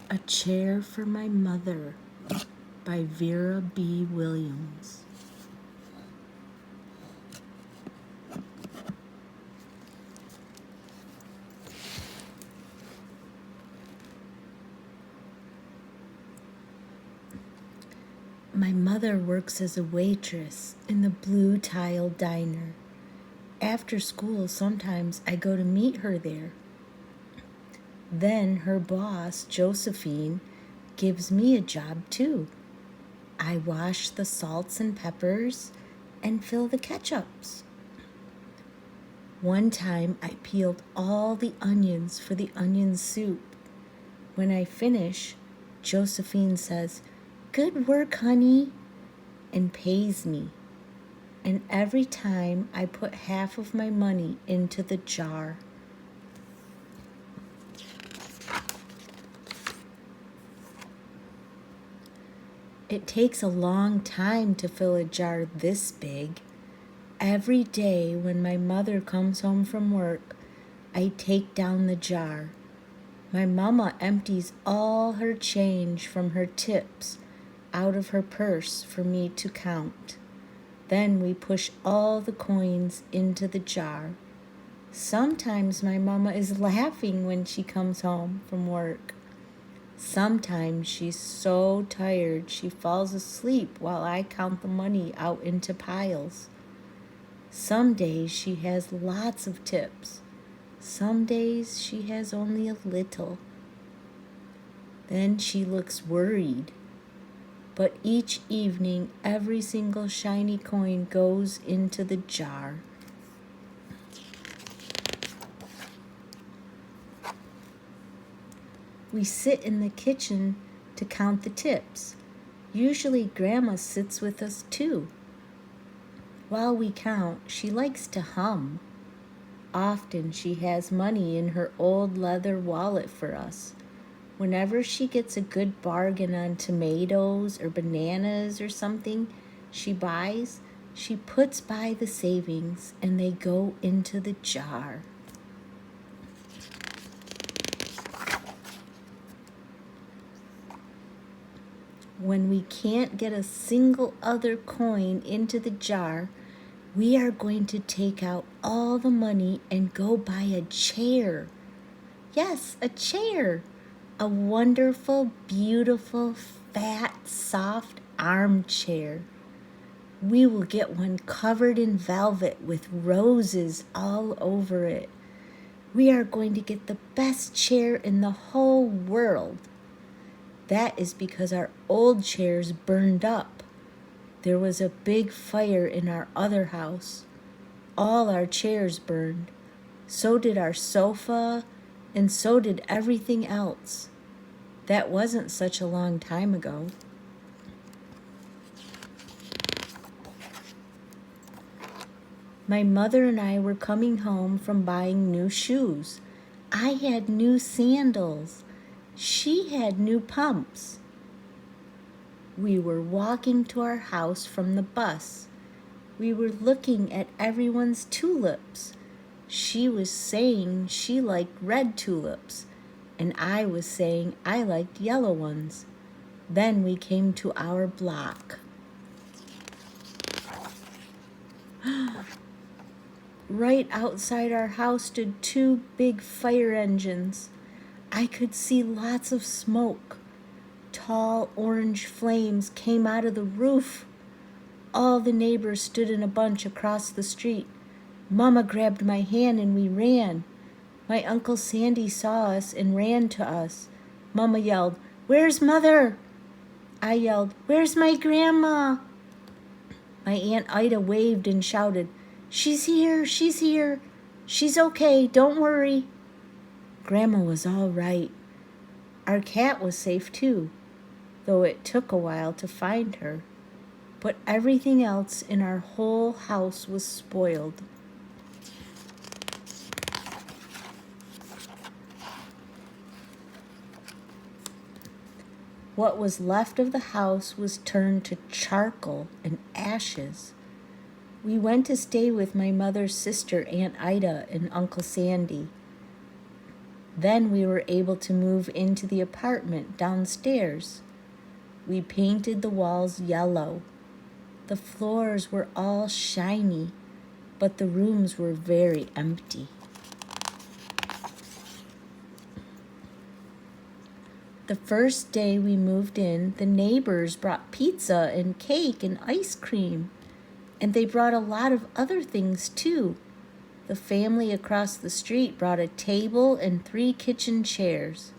A Chair for My Mother by Vera B. Williams. My mother works as a waitress in the blue tiled diner. After school, sometimes I go to meet her there. Then her boss, Josephine, gives me a job too. I wash the salts and peppers and fill the ketchups. One time I peeled all the onions for the onion soup. When I finish, Josephine says, "Good work, honey," and pays me. And every time I put half of my money into the jar. It takes a long time to fill a jar this big. Every day when my mother comes home from work, I take down the jar. My mama empties all her change from her tips out of her purse for me to count. Then we push all the coins into the jar. Sometimes my mama is laughing when she comes home from work. Sometimes she's so tired she falls asleep while I count the money out into piles. Some days she has lots of tips. Some days she has only a little. Then she looks worried. But each evening, every single shiny coin goes into the jar. We sit in the kitchen to count the tips. Usually Grandma sits with us too. While we count, she likes to hum. Often she has money in her old leather wallet for us. Whenever she gets a good bargain on tomatoes or bananas or something she buys, she puts by the savings and they go into the jar. When we can't get a single other coin into the jar, we are going to take out all the money and go buy a chair. Yes, a chair. A wonderful, beautiful, fat, soft armchair. We will get one covered in velvet with roses all over it. We are going to get the best chair in the whole world. That is because our old chairs burned up. There was a big fire in our other house. All our chairs burned. So did our sofa, and so did everything else. That wasn't such a long time ago. My mother and I were coming home from buying new shoes. I had new sandals. She had new pumps. We were walking to our house from the bus. We were looking at everyone's tulips. She was saying she liked red tulips, and I was saying I liked yellow ones. Then we came to our block. Right outside our house stood two big fire engines. I could see lots of smoke. Tall orange flames came out of the roof. All the neighbors stood in a bunch across the street. Mama grabbed my hand and we ran. My Uncle Sandy saw us and ran to us. Mama yelled, "Where's Mother?" I yelled, "Where's my grandma?" My Aunt Ida waved and shouted, "She's here, she's here. She's okay, don't worry." Grandma was all right. Our cat was safe too, though it took a while to find her. But everything else in our whole house was spoiled. What was left of the house was turned to charcoal and ashes. We went to stay with my mother's sister, Aunt Ida, and Uncle Sandy. Then we were able to move into the apartment downstairs. We painted the walls yellow. The floors were all shiny, but the rooms were very empty. The first day we moved in, the neighbors brought pizza and cake and ice cream, and they brought a lot of other things too. The family across the street brought a table and 3 kitchen chairs.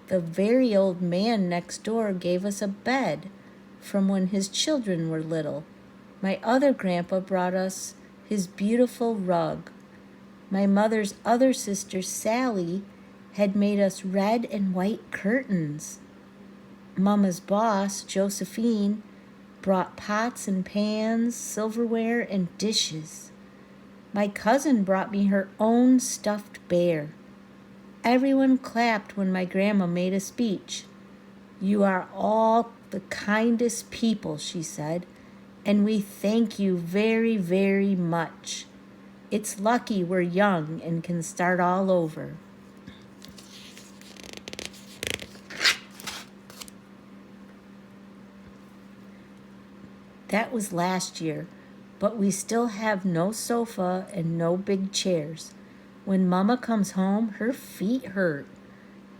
The very old man next door gave us a bed from when his children were little. My other grandpa brought us his beautiful rug. My mother's other sister, Sally, had made us red and white curtains. Mama's boss, Josephine, brought pots and pans, silverware, and dishes. My cousin brought me her own stuffed bear. Everyone clapped when my grandma made a speech. "You are all the kindest people," she said, "and we thank you very, very much. It's lucky we're young and can start all over." That was last year, but we still have no sofa and no big chairs. When Mama comes home, her feet hurt.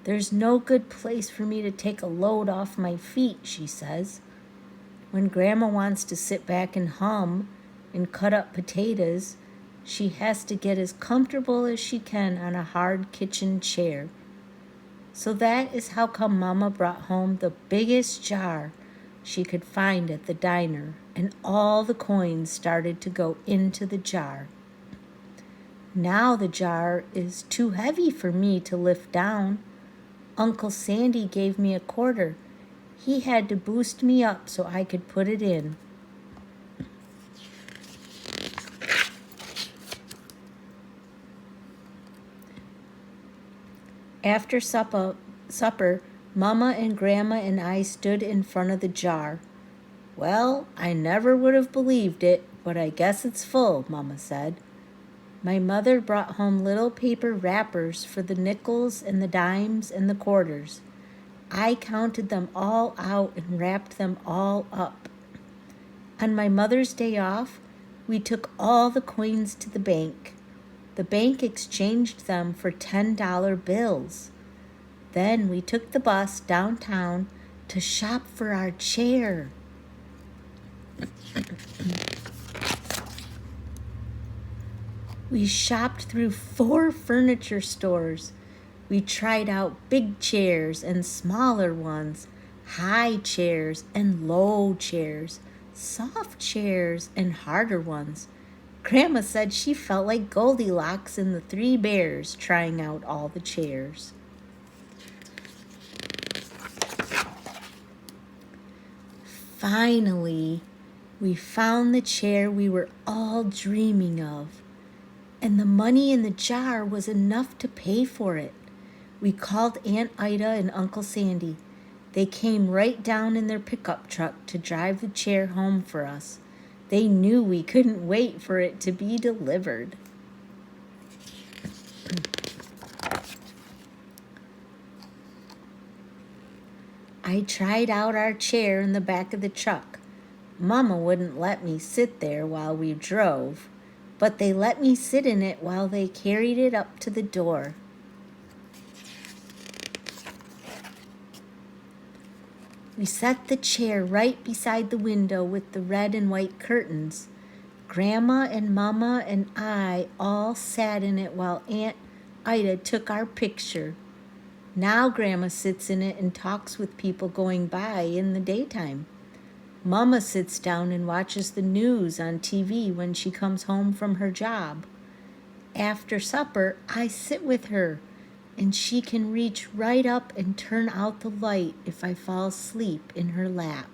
"There's no good place for me to take a load off my feet," she says. When Grandma wants to sit back and hum and cut up potatoes, she has to get as comfortable as she can on a hard kitchen chair. So that is how come Mama brought home the biggest jar she could find at the diner, and all the coins started to go into the jar. Now the jar is too heavy for me to lift down. Uncle Sandy gave me a quarter. He had to boost me up so I could put it in. After supper, Mama and Grandma and I stood in front of the jar. "Well, I never would have believed it, but I guess it's full," Mama said. My mother brought home little paper wrappers for the nickels and the dimes and the quarters. I counted them all out and wrapped them all up. On my mother's day off, we took all the coins to the bank. The bank exchanged them for $10 bills. Then we took the bus downtown to shop for our chair. We shopped through 4 furniture stores. We tried out big chairs and smaller ones, high chairs and low chairs, soft chairs and harder ones. Grandma said she felt like Goldilocks and the 3 bears trying out all the chairs. Finally, we found the chair we were all dreaming of, and the money in the jar was enough to pay for it. We called Aunt Ida and Uncle Sandy. They came right down in their pickup truck to drive the chair home for us. They knew we couldn't wait for it to be delivered. I tried out our chair in the back of the truck. Mama wouldn't let me sit there while we drove, but they let me sit in it while they carried it up to the door. We set the chair right beside the window with the red and white curtains. Grandma and Mama and I all sat in it while Aunt Ida took our picture. Now Grandma sits in it and talks with people going by in the daytime. Mama sits down and watches the news on TV when she comes home from her job. After supper, I sit with her, and she can reach right up and turn out the light if I fall asleep in her lap.